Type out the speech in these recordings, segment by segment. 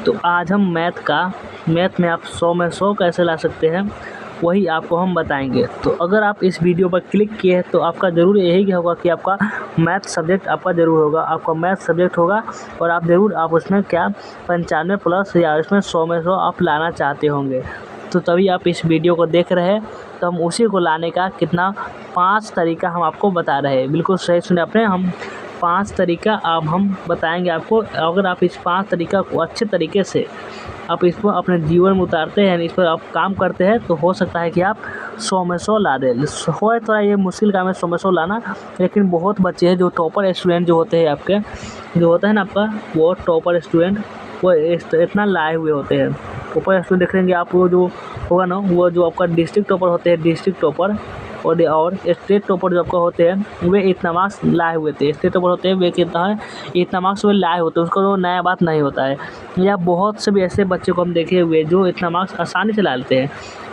तो आज हम मैथ में आप 100 में 100 कैसे ला सकते हैं वही आपको हम बताएंगे। तो अगर आप इस वीडियो पर क्लिक किए हैं तो आपका ज़रूर यही होगा कि आपका मैथ सब्जेक्ट आपका ज़रूर होगा, आपका मैथ सब्जेक्ट होगा और आप उसमें क्या 95 प्लस या इसमें 100 में 100 आप लाना चाहते होंगे। तो तभी आप इस वीडियो को देख रहे हैं। तो हम उसी को लाने का 5 तरीका हम आपको बता रहे हैं। बिल्कुल सही सुने आपने, हम 5 तरीका अब हम बताएंगे आपको। अगर आप इस 5 तरीका को अच्छे तरीके से आप इसको अपने जीवन में उतारते हैं, इस पर आप काम करते हैं, तो हो सकता है कि आप 100 में 100 ला दें। हो थोड़ा ये मुश्किल काम है 100 में 100 लाना, लेकिन बहुत बच्चे हैं जो टॉपर स्टूडेंट जो होते हैं आपके, जो होता है ना आपका वो टॉपर स्टूडेंट, वो इतना लाए हुए होते हैं। टॉपर स्टूडेंट देख लेंगे आप, वो जो होगा ना, वो जो आपका डिस्ट्रिक्ट टॉपर होते हैं, डिस्ट्रिक्ट टॉपर और स्टेट टॉपर जो आपका होते हैं, वे इतना मार्क्स लाए हुए थे। स्टेट टॉपर होते हैं वे कितना है, इतना मार्क्स वे लाए होते हैं, उसको तो नया बात नहीं होता है। या बहुत से भी ऐसे बच्चे को हम देखे हुए जो इतना मार्क्स आसानी से ला लेते हैं।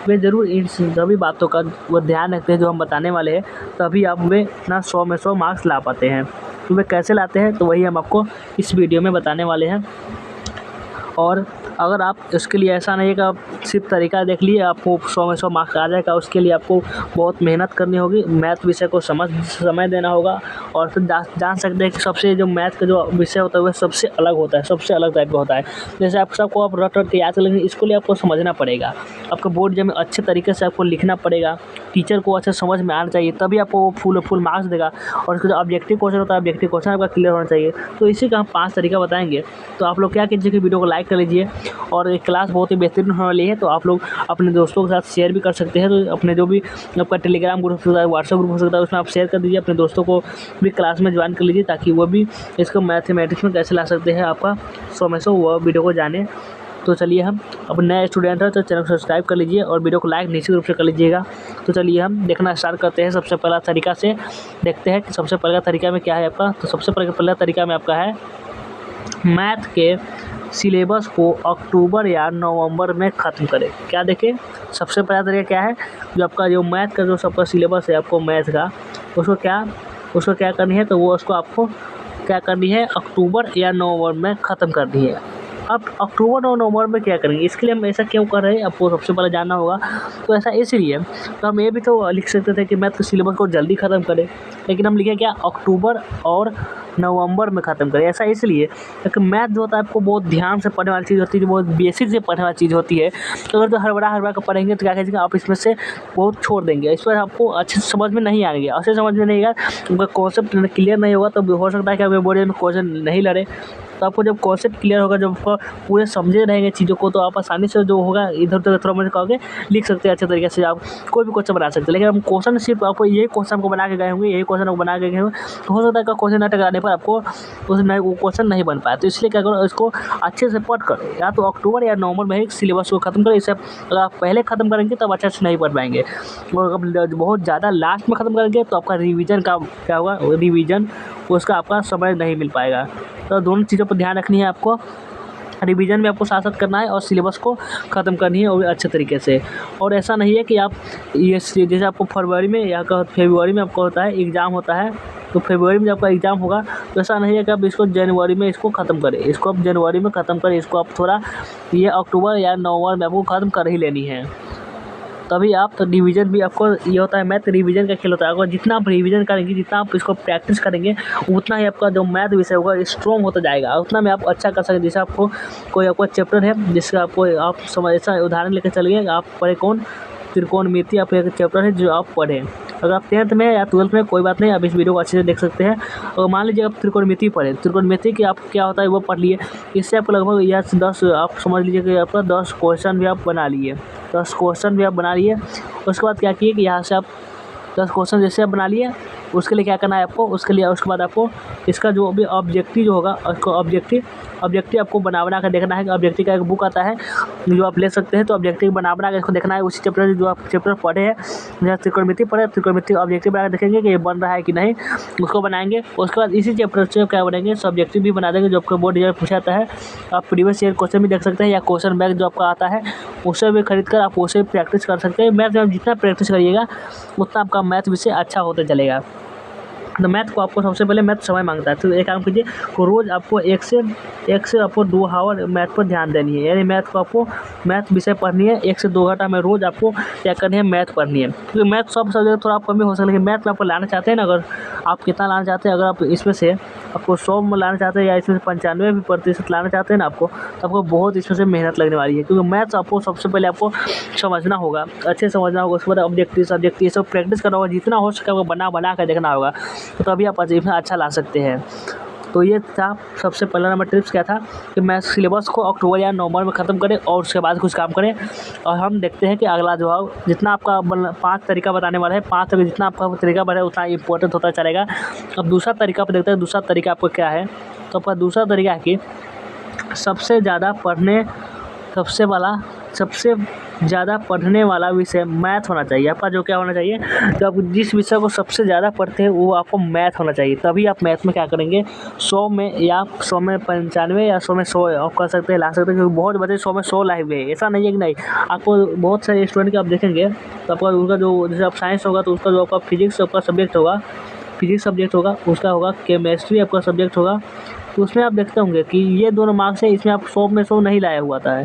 वे ज़रूर इन सभी बातों का वो ध्यान रखते हैं जो हम बताने वाले हैं, तभी आप वे इतना 100 में 100 मार्क्स ला पाते हैं। तो वे कैसे लाते हैं तो वही हम आपको इस वीडियो में बताने वाले हैं। और अगर आप इसके लिए ऐसा नहीं है कि आप सिर्फ तरीका देख लिए आपको 100 में 100 मार्क्स आ जाएगा, उसके लिए आपको बहुत मेहनत करनी होगी, मैथ विषय को समय देना होगा। और फिर जान सकते हैं कि सबसे जो मैथ का जो विषय होता है वह सबसे अलग होता है, सबसे अलग टाइप का होता है। जैसे आप सबको आप रट के याद कर लेंगे, इसको लिए आपको समझना पड़ेगा। आपका बोर्ड एग्जाम में अच्छे तरीके से आपको लिखना पड़ेगा, टीचर को अच्छे समझ में आना चाहिए, तभी आपको वो फुल मार्क्स देगा। और उसका जो ऑब्जेक्टिव क्वेश्चन होता है, ऑब्जेक्टिव क्वेश्चन आपका क्लियर होना चाहिए। तो इसी का हम 5 तरीका बताएंगे। तो आप लोग क्या कीजिए कि वीडियो को लाइक कर लीजिए। और एक क्लास बहुत ही बेहतरीन होने वाली है, तो आप लोग अपने दोस्तों के साथ शेयर भी कर सकते हैं। तो अपने जो भी आपका टेलीग्राम ग्रुप हो सकता है, व्हाट्सएप ग्रुप हो सकता है, उसमें आप शेयर कर दीजिए, अपने दोस्तों को भी क्लास में ज्वाइन कर लीजिए, ताकि वो भी इसको मैथमेटिक्स में कैसे ला सकते हैं आपका 100 में 100 वो वीडियो को जाने। तो चलिए, हम अब नए स्टूडेंट हैं तो चैनल को सब्सक्राइब कर लीजिए और वीडियो को लाइक निश्चित रूप से कर लीजिएगा। तो चलिए हम देखना स्टार्ट करते हैं। सबसे पहला तरीका से देखते हैं कि सबसे पहला तरीका में क्या है आपका। तो सबसे पहला तरीका में आपका है मैथ के सिलेबस को अक्टूबर या नवंबर में ख़त्म करें। क्या देखें, सबसे पहला तरीका क्या है, जो आपका जो मैथ का जो सबका सिलेबस है आपको मैथ का, उसको क्या करनी है, तो वो उसको आपको क्या करनी है, अक्टूबर या नवंबर में ख़त्म करनी है। अब अक्टूबर और नवंबर में क्या करेंगे, इसके लिए हम ऐसा क्यों कर रहे हैं आपको सबसे पहले जानना होगा। तो ऐसा इसलिए, तो हम ये भी तो लिख सकते थे कि मैथ के सिलेबस को जल्दी ख़त्म करें, लेकिन हम लिखे क्या, अक्टूबर और नवंबर में ख़त्म करें। ऐसा इसलिए क्योंकि मैथ जो होता है आपको बहुत ध्यान से पढ़ने वाली चीज़ होती है, जो बहुत बेसिक से पढ़ने वाली चीज़ होती है। तो अगर जो हड़बड़ा कर पढ़ेंगे तो क्या कहेंगे आप, इसमें से बहुत छोड़ देंगे, इस पर आपको अच्छे से समझ में नहीं आएंगे। अच्छे समझ में नहीं आएगा, उनका कॉन्सेप्ट क्लियर नहीं होगा, तो हो सकता है कि आपके बोर्ड में क्वेश्चन नहीं लड़े। तो आपको जब कॉन्सेप्ट क्लियर होगा, जब आपको पूरे समझे रहेंगे चीज़ों को, तो आप आसानी से जो होगा इधर उधर थोड़ा बहुत कहोगे लिख सकते हैं, अच्छे तरीके से आप कोई भी क्वेश्चन बना सकते हैं। लेकिन हम क्वेश्चन सिर्फ आपको यही क्वेश्चन को बना के गए होंगे, यही क्वेश्चन को बना के गए होंगे, तो हो सकता है कि क्वेश्चन न टकराने पर आपको उसमें वो क्वेश्चन नहीं बन पाया। तो इसलिए क्या करो, इसको अच्छे से पढ़ कर या तो अक्टूबर या नवंबर में ही सिलेबस को ख़त्म करें। इसे अगर आप पहले ख़त्म करेंगे तब अच्छे से नहीं पढ़ पाएंगे, और अगर बहुत ज़्यादा लास्ट में ख़त्म करेंगे तो आपका रिवीजन का क्या होगा, रिवीजन उसका आपका समय नहीं मिल पाएगा। तो दोनों चीज़ों पर ध्यान रखनी है आपको, रिवीजन में आपको साथ साथ करना है और सिलेबस को ख़त्म करनी है, और अच्छे तरीके से। और ऐसा नहीं है कि आप ये जैसे आपको फरवरी में या फरवरी में आपको होता है एग्ज़ाम होता है, तो फरवरी में जब आपका एग्ज़ाम होगा तो ऐसा नहीं है कि आप इसको जनवरी में इसको ख़त्म करें, इसको आप जनवरी में ख़त्म करें, इसको आप थोड़ा ये अक्टूबर या नवंबर में आपको ख़त्म कर ही लेनी है। तभी आप तो रिवीजन भी आपको ये होता है, मैथ रिवीजन का खेल होता है। अगर जितना आप रिवीजन करेंगे, जितना आप इसको प्रैक्टिस करेंगे, उतना ही आपका जो मैथ विषय होगा स्ट्रॉन्ग होता जाएगा, उतना में आप अच्छा कर सकते। जैसे आपको कोई आपका चैप्टर है जिसका आपको आप समझ, ऐसा उदाहरण लेकर चलिए, आप पढ़े कौन, त्रिकोणमिति आप एक चैप्टर है जो आप पढ़ें। अगर आप 10th में या 12th में, कोई बात नहीं, आप इस वीडियो को अच्छे से देख सकते हैं। और मान लीजिए आप त्रिकोणमिति पढ़ें, त्रिकोणमिति की आप क्या होता है वो पढ़ लिए, इससे आपको लगभग या 10 आप समझ लीजिए कि आपका 10 क्वेश्चन भी आप बना लिए, 10 क्वेश्चन भी आप बना लिए। उसके बाद क्या किए कि यहाँ से आप 10 क्वेश्चन जैसे आप बना लिए, उसके लिए क्या करना है आपको, उसके बाद आपको इसका जो भी ऑब्जेक्टिव जो होगा, उसको ऑब्जेक्टिव आपको बना कर देखना है। कि ऑब्जेक्टिव का एक बुक आता है जो आप ले सकते हैं, तो ऑब्जेक्टिव बना के इसको देखना है। उसी चैप्टर जो आप चैप्टर पढ़े हैं, जैसे त्रिकोणमिति पढ़े, त्रिकोणमिति ऑब्जेक्टिव बना के देखेंगे कि ये बन रहा है कि नहीं, उसको बनाएंगे। उसके बाद इसी चैप्टर से क्या बनाएंगे, सब्जेक्टिव भी बना देंगे, जो आपका बोर्ड एग्जाम पूछा जाता है। आप प्रीवियस ईयर क्वेश्चन भी देख सकते हैं, या क्वेश्चन बैंक जो आपका आता है उसे भी खरीद कर आप उसे प्रैक्टिस कर सकते हैं। मैथ में आप जितना प्रैक्टिस करिएगा उतना आपका मैथ विषय अच्छा होता चलेगा। तो मैथ को आपको सबसे पहले मैथ समय मांगता है। तो एक काम कीजिए, रोज़ आपको एक से आपको 2 आवर मैथ पर ध्यान देनी है। यानी मैथ को आपको मैथ विषय पढ़नी है, 1 से 2 घंटा में रोज़ आपको क्या करनी है, मैथ पढ़नी है। क्योंकि मैथ सब सब्जेक्ट थोड़ा कम भी हो सकता है, लेकिन मैथ में आपको लाना चाहते हैं ना, अगर आप कितना लाना चाहते हैं, अगर आप इसमें से आपको 100 में लाना चाहते हैं या इसमें से 95% लाना चाहते हैं ना आपको, तो आपको बहुत इसमें से मेहनत लगने वाली है। क्योंकि मैथ्स आपको सबसे पहले आपको समझना होगा, अच्छे से समझना होगा। उसके बाद ऑब्जेक्टिव सब्जेक्टिव ये सब प्रैक्टिस करना होगा, जितना हो सके आपको बना कर देखना होगा, तो तभी आप इसमें अच्छा ला सकते हैं। तो ये था सबसे पहला नंबर टिप्स क्या था कि मैं सिलेबस को अक्टूबर या नवंबर में ख़त्म करें और उसके बाद कुछ काम करें। और हम देखते हैं कि अगला जो है, जितना आपका 5 तरीका बताने वाला है, 5 तरीके जितना आपका तरीका बढ़े उतना इंपॉर्टेंट होता चलेगा। अब दूसरा तरीका पर देखते हैं, दूसरा तरीका आपको क्या है। तो आपका दूसरा तरीका है कि सबसे ज़्यादा पढ़ने वाला विषय मैथ होना चाहिए। आपका जो क्या होना चाहिए, तो आप जिस विषय को सबसे ज़्यादा पढ़ते हैं वो आपको मैथ होना चाहिए। तभी आप मैथ में क्या करेंगे, 100 में या 100 में 95 या 100 में 100 आप कर सकते हैं, ला सकते हैं। क्योंकि बहुत बच्चे 100 में 100 लाए हुए हैं, ऐसा नहीं है कि नहीं। आपको बहुत सारे स्टूडेंट के आप देखेंगे तो आपका उनका जो, जैसे आप साइंस होगा तो उसका जो आपका फिजिक्स आपका सब्जेक्ट होगा, उसका होगा केमिस्ट्री आपका सब्जेक्ट होगा। तो उसमें आप देखते होंगे कि ये दोनों मार्क्स है, इसमें आप 100 में 100 नहीं लाया हुआ था,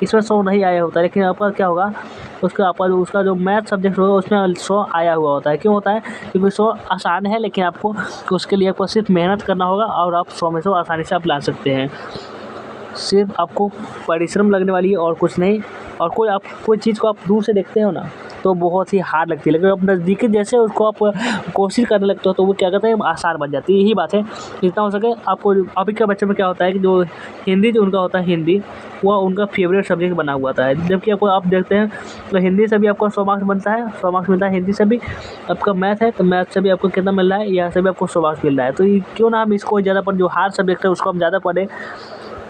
इसमें 100 नहीं आया होता है। लेकिन आपका क्या होगा, उसका जो मैथ सब्जेक्ट होगा उसमें 100 आया हुआ होता है। क्यों होता है, क्योंकि 100 आसान है, लेकिन आपको उसके लिए आपको सिर्फ मेहनत करना होगा और आप 100 में 100 आसानी से आप ला सकते हैं। सिर्फ आपको परिश्रम लगने वाली है और कुछ नहीं। और कोई चीज़ को आप दूर से देखते हो ना तो बहुत ही हार्ड लगती है, लेकिन आप नज़दीक जैसे उसको आप कोशिश करने लगते हो तो वो क्या कहते हैं, आसान बन जाती है। यही बात है, जितना हो सके आपको। अभी के बच्चे में क्या होता है कि जो हिंदी जो उनका होता है, हिंदी वो उनका फेवरेट सब्जेक्ट बना हुआ था। जबकि आपको आप देखते हैं तो हिंदी से भी आपको 100 मार्क्स बनता है, 100 मार्क्स मिलता है हिंदी से भी। आपका मैथ है तो मैथ से भी आपको कितना मिल रहा है, यहाँ से भी आपको 100 मार्क्स मिल रहा है। तो क्यों ना हम इसको ज़्यादा पढ़, जो हार्ड सब्जेक्ट है उसको हम ज़्यादा पढ़ें।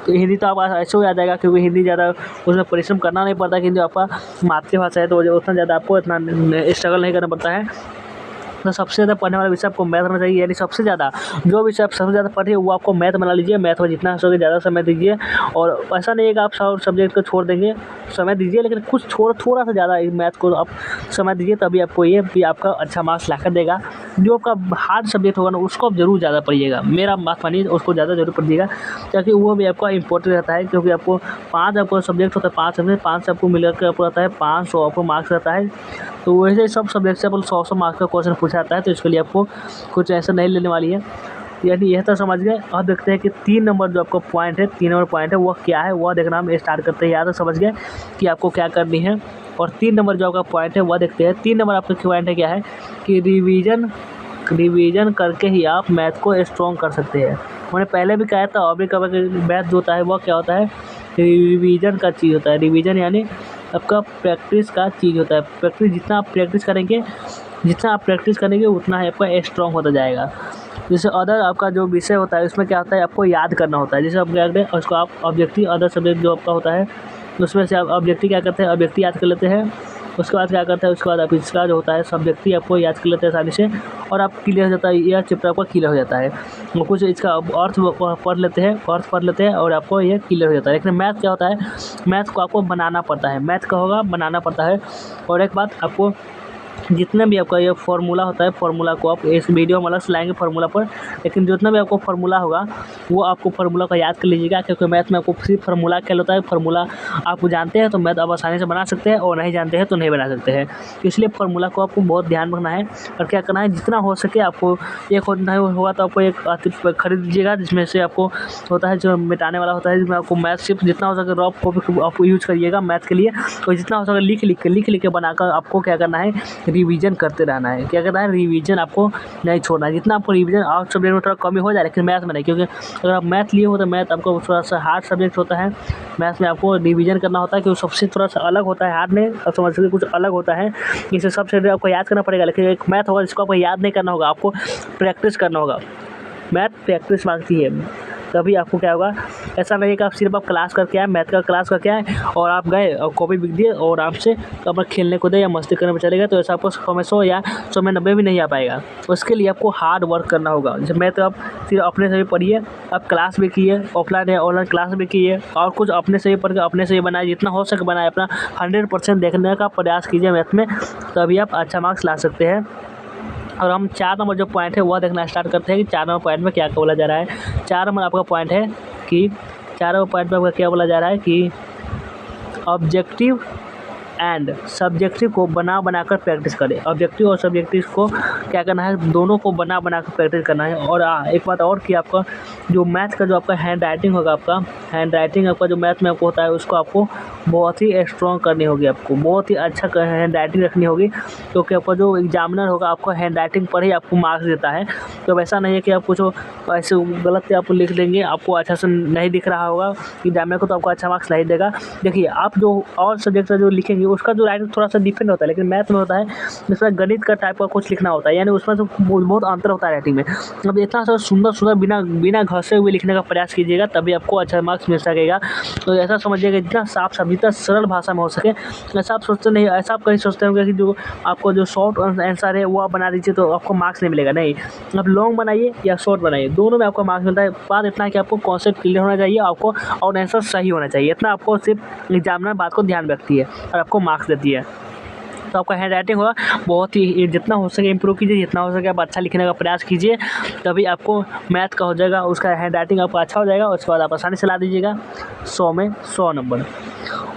तो हिंदी तो आप ऐसे हो जाएगा, क्योंकि हिंदी ज़्यादा उसमें परिश्रम करना नहीं पड़ता। हिंदी आपका मातृभाषा है तो उतना ज़्यादा आपको इतना स्ट्रगल नहीं करना पड़ता है। तो सबसे ज़्यादा पढ़ने वाला विषय आपको मैथ होना चाहिए। यानी सबसे ज़्यादा जो विषय आप सबसे ज़्यादा पढ़िए वो आपको मैथ बना लीजिए। मैथ में जितना हो सके ज़्यादा समय दीजिए। और ऐसा नहीं है कि आप सब सब्जेक्ट को छोड़ देंगे, समय दीजिए, लेकिन कुछ थोड़ा सा ज़्यादा मैथ को आप समय दीजिए, तभी आपको ये भी आपका अच्छा मार्क्स लाकर देगा। जो आपका हार्ड सब्जेक्ट होगा ना उसको आप ज़रूर ज़्यादा पढ़िएगा, मेरा बात मानिए, उसको ज़्यादा ज़रूर पढ़िएगा, ताकि वो भी आपका इंपॉर्टेंट रहता है। क्योंकि आपको 5 आपको सब्जेक्ट होता है, 5 से आपको मिलकर आपको आता है 500 आपको मार्क्स रहता है। तो वैसे सब सब्जेक्ट से आपको 100 मार्क्स का क्वेश्चन पूछा जाता है, तो इसके लिए आपको कुछ ऐसा नहीं लेने वाली है। यानी यह तो समझ गए। अब देखते हैं कि 3 नंबर जो आपका पॉइंट है, 3 नंबर पॉइंट है वो क्या है, वह देखना हम स्टार्ट करते हैं। या तो समझ गए कि आपको क्या करनी है। और 3 नंबर जो आपका पॉइंट है वह देखते हैं। 3 नंबर आपका पॉइंट है क्या है कि रिवीजन करके ही आप मैथ को स्ट्रॉन्ग कर सकते हैं। मैंने पहले भी कहा था, अभी कभी मैथ जो होता है वह क्या होता है, रिवीजन का चीज़ होता है। रिवीजन यानी आपका प्रैक्टिस का चीज़ होता है। जितना आप प्रैक्टिस करेंगे उतना ही आपका स्ट्रॉन्ग होता जाएगा। जैसे अदर आपका जो विषय होता है उसमें क्या होता है, आपको याद करना होता है। जैसे आप क्या करते हैं, उसको आप ऑब्जेक्टिव अदर सब्जेक्ट जो आपका होता है उसमें से आप ऑब्जेक्टिव क्या करते हैं, ऑब्जेक्टिव याद कर लेते हैं। उसके बाद क्या करते हैं, उसके बाद आप इसका जो होता है सब्जेक्टिव आपको याद कर लेते हैं आसानी से, और आप क्लियर हो जाता है, यह चैप्टर आपका क्लियर हो जाता है। वो कुछ इसका अर्थ पढ़ लेते हैं और आपको ये क्लियर हो जाता है। लेकिन मैथ क्या होता है, मैथ को आपको बनाना पड़ता है, मैथ का होगा बनाना पड़ता है। और एक बात, आपको जितना भी आपका ये फार्मूला होता है, फार्मूला को आप इस वीडियो में अलग से लाएंगे फार्मूला पर, लेकिन जितना भी आपको फार्मूला होगा वो आपको फार्मूला का याद कर लीजिएगा। क्योंकि मैथ में आपको सिर्फ फार्मूला क्या होता है, फार्मूला आप जानते हैं तो मैथ आप आसानी से बना सकते हैं, और नहीं जानते हैं तो नहीं बना सकते हैं। इसलिए फार्मूला को आपको बहुत ध्यान रखना है। और क्या करना है, जितना हो सके आपको एक नहीं होगा तो आपको एक खरीद लीजिएगा, जिसमें से आपको होता है जो मिटाने वाला होता है, जिसमें आपको मैथ सिर्फ जितना हो सके रफ कॉपी आपको यूज़ करिएगा मैथ के लिए। और जितना हो सके लिख के बनाकर आपको क्या करना है, रिवीजन करते रहना है। क्या करना है, रिवीजन आपको नहीं छोड़ना है। जितना आपको रिवीजन आउट सब्जेक्ट में थोड़ा कमी हो जाए, लेकिन मैथ में नहीं, क्योंकि अगर आप मैथ लिए हो तो मैथ आपको थोड़ा सा हार्ड सब्जेक्ट होता है। मैथ में आपको रिवीजन करना होता है, क्योंकि सबसे थोड़ा सा अलग होता है, हार्ड नहीं, आप समझ सकते कुछ अलग होता है। इसे सबसे आपको याद करना पड़ेगा, लेकिन एक मैथ होगा जिसको आपको याद नहीं करना होगा, आपको प्रैक्टिस करना होगा। मैथ प्रैक्टिस मांगती है, तभी आपको क्या होगा। ऐसा नहीं है कि आप सिर्फ क्लास करके आए, मैथ का क्लास करके आए और आप गए और कॉपी बिक दिए और आराम से अपना खेलने को दे या मस्ती करने में चले गए, तो ऐसा आपको 100 में 100 या 100 में 90 भी नहीं आ पाएगा। उसके लिए आपको हार्ड वर्क करना होगा। जैसे मैथ आप सिर्फ अपने से भी पढ़िए, आप क्लास भी किए, ऑफलाइन या ऑनलाइन क्लास भी किए, और कुछ अपने से भी पढ़ के अपने से ही बनाए, जितना हो सके बनाए। अपना 100% देखने का प्रयास कीजिए मैथ में, तभी आप अच्छा मार्क्स ला सकते हैं। और हम 4 नंबर जो पॉइंट है वह देखना स्टार्ट करते हैं कि 4 नंबर पॉइंट में क्या क्या बोला जा रहा है। 4 नंबर आपका पॉइंट है कि 4 नंबर पॉइंट में आपका क्या बोला जा रहा है कि ऑब्जेक्टिव एंड सब्जेक्टिव को बना कर प्रैक्टिस करें। ऑब्जेक्टिव और सब्जेक्टिव को क्या करना है, दोनों को बना कर प्रैक्टिस करना है। और एक बात और कि आपका जो मैथ का जो आपका हैंड राइटिंग होगा, आपका हैंड राइटिंग आपका जो मैथ में आपको होता है उसको आपको बहुत ही स्ट्रॉन्ग करनी होगी, आपको बहुत ही अच्छा हैंड राइटिंग रखनी होगी, क्योंकि आपका जो एग्जामिनर होगा आपको हैंड राइटिंग पर ही आपको मार्क्स देता है। तो ऐसा नहीं है कि आप कुछ ऐसे गलत से आप लिख लेंगे, आपको अच्छा से नहीं दिख रहा होगा एग्जामिनर को, तो आपको अच्छा मार्क्स नहीं देगा। देखिए आप जो और सब्जेक्ट जो लिखेंगे उसका जो राइटिंग थोड़ा सा डिफरेंट होता है, लेकिन मैथ में होता है जिसमें गणित का टाइप का कुछ लिखना होता है, यानी उसमें तो बहुत अंतर होता है राइटिंग में। अब इतना सा सुंदर बिना घसे हुए लिखने का प्रयास कीजिएगा, तभी आपको अच्छा मार्क्स मिल सकेगा। तो ऐसा समझिएगा जितना साफ जितना सरल भाषा में हो सके। ऐसा आप सोचते नहीं, ऐसा आप कहीं सोचते होंगे कि जो आपको जो शॉर्ट आंसर है वो आप बना दीजिए तो आपको मार्क्स नहीं मिलेगा। नहीं, आप लॉन्ग बनाइए या शॉर्ट बनाइए, दोनों में आपको मार्क्स मिलता है। बात इतना है कि आपको कॉन्सेप्ट क्लियर होना चाहिए आपको, और आंसर सही होना चाहिए। इतना आपको सिर्फ एग्जामिनर बात को ध्यान रखती है और आपको मार्क्स देती है। तो आपका हैंड राइटिंग होगा बहुत ही, जितना हो सके इम्प्रूव कीजिए, जितना हो सके आप अच्छा लिखने का प्रयास कीजिए, तभी आपको मैथ का हो जाएगा, उसका हैंड राइटिंग आपका अच्छा हो जाएगा। उसके बाद आप आसानी से ला दीजिएगा 100 में 100 नंबर।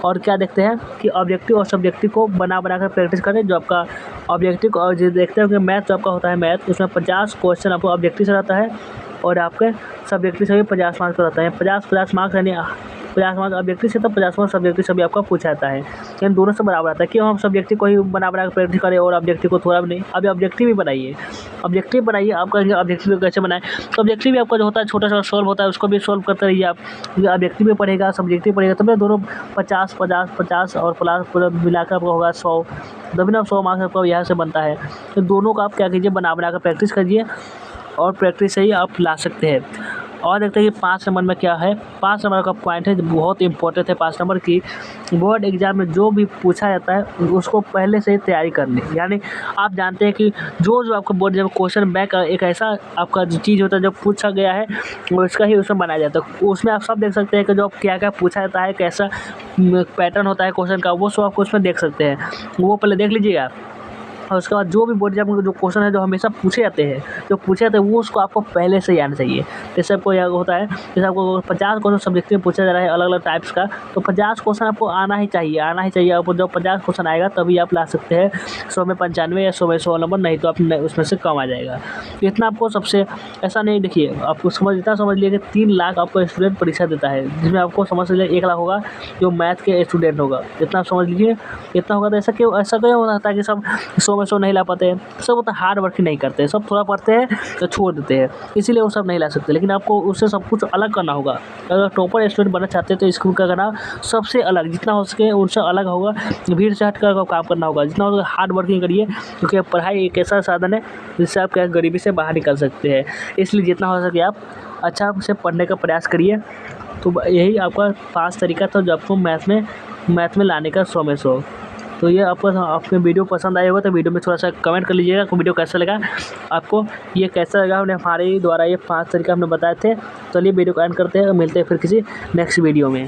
और क्या देखते हैं कि ऑब्जेक्टिव और सब्जेक्टिव को बना कर प्रैक्टिस करें। जो आपका ऑब्जेक्टिव और जो देखते हैं कि मैथ जो आपका होता है, मैथ उसमें 50 क्वेश्चन आपको ऑब्जेक्टिव से रहता है और आपके सब्जेक्टिव से भी 50 मार्क्स का रहता है। 50 मार्क्स यानी 50 मार्क्स ऑब्जेक्टिव से, तो 50 मार्क्स सब्जेक्टिव से भी आपका पूछा जाता है, लेकिन दोनों से बराबर आता है। क्यों हम सब्जेक्टिव को ही बना कर प्रैक्टिस करें और ऑब्जेक्टिव को थोड़ा भी नहीं। अभी ऑब्जेक्टिव ही बनाइए, ऑब्जेक्टिव बनाइए। आप कहेंगे ऑब्जेक्टिव कैसे बनाएं, तो ऑब्जेक्टिव भी आपका जो होता है छोटा सा सॉल्व होता है, उसको भी सॉल्व करते रहिए आप। ऑब्जेक्टिव भी पढ़ेगा, सब्जेक्टिव पढ़ेगा, तब दोनों 50 और प्लस पूरा मिलाकर आपका होगा 100, तभी ना 100 मार्क्स आपका यहाँ से बनता है। तो दोनों का आप क्या कीजिए, बना कर प्रैक्टिस करिए और प्रैक्टिस से ही आप ला सकते हैं। और देखते हैं कि 5 नंबर में क्या है। 5 नंबर का पॉइंट है, बहुत इंपॉर्टेंट है। 5 नंबर की बोर्ड एग्जाम में जो भी पूछा जाता है उसको पहले से ही तैयारी कर लें। यानी आप जानते हैं कि जो आपका बोर्ड जब क्वेश्चन बैंक एक ऐसा आपका जो चीज़ होता है जो पूछा गया है उसका ही उसमें बनाया जाता है। उसमें आप सब देख सकते हैं कि जो क्या क्या पूछा जाता है, कैसा पैटर्न होता है क्वेश्चन का, वो सब आपको उसमें देख सकते हैं, वो पहले देख लीजिएगा। और उसके बाद जो भी बोर्ड एग्जाम में जो क्वेश्चन है जो हमेशा पूछे जाते हैं वो उसको आपको पहले से ही आना चाहिए। जैसे आपको यह होता है, जैसे आपको 50 क्वेश्चन सब्जेक्ट में पूछा जा रहा है अलग अलग टाइप्स का, तो 50 क्वेश्चन आपको आना ही चाहिए। आपको जब 50 क्वेश्चन आएगा तभी आप ला सकते हैं 100 में 95 या 100 में 100 नंबर, नहीं तो आप उसमें से कम आ जाएगा। तो इतना आपको सबसे ऐसा नहीं, देखिए आपको इतना समझ लीजिए कि 3 लाख आपको स्टूडेंट परीक्षा देता है, जिसमें आपको समझ लीजिए 1 लाख होगा जो मैथ के स्टूडेंट होगा। इतना आप समझ लीजिए, इतना होगा। तो ऐसा क्यों होता है कि सब 100 में 100 नहीं ला पाते हैं, सब उतना हार्ड वर्क नहीं करते हैं, सब थोड़ा पढ़ते हैं तो छोड़ देते हैं, इसीलिए वो सब नहीं ला सकते। लेकिन आपको उससे सब कुछ अलग करना होगा। अगर टॉपर स्टूडेंट बनना चाहते हैं तो इसको क्या करना, सबसे अलग जितना हो सके उनसे अलग होगा, भीड़ से हटकर काम करना होगा, जितना हो सके हार्ड वर्किंग करिए, क्योंकि पढ़ाई एक ऐसा साधन है जिससे आप क्या गरीबी से बाहर निकल सकते हैं। इसलिए जितना हो सके आप अच्छा से पढ़ने का प्रयास करिए। तो यही आपका 5 तरीका था जो आपको मैथ में लाने का 100 में 100। तो ये आपको वीडियो पसंद आया होगा तो वीडियो में थोड़ा सा कमेंट कर लीजिएगा कि वीडियो कैसा लगा आपको, ये कैसा लगा। हमने हमारे द्वारा ये 5 तरीका हमने बताए थे। चलिए वीडियो को एंड करते हैं, मिलते हैं फिर किसी नेक्स्ट वीडियो में।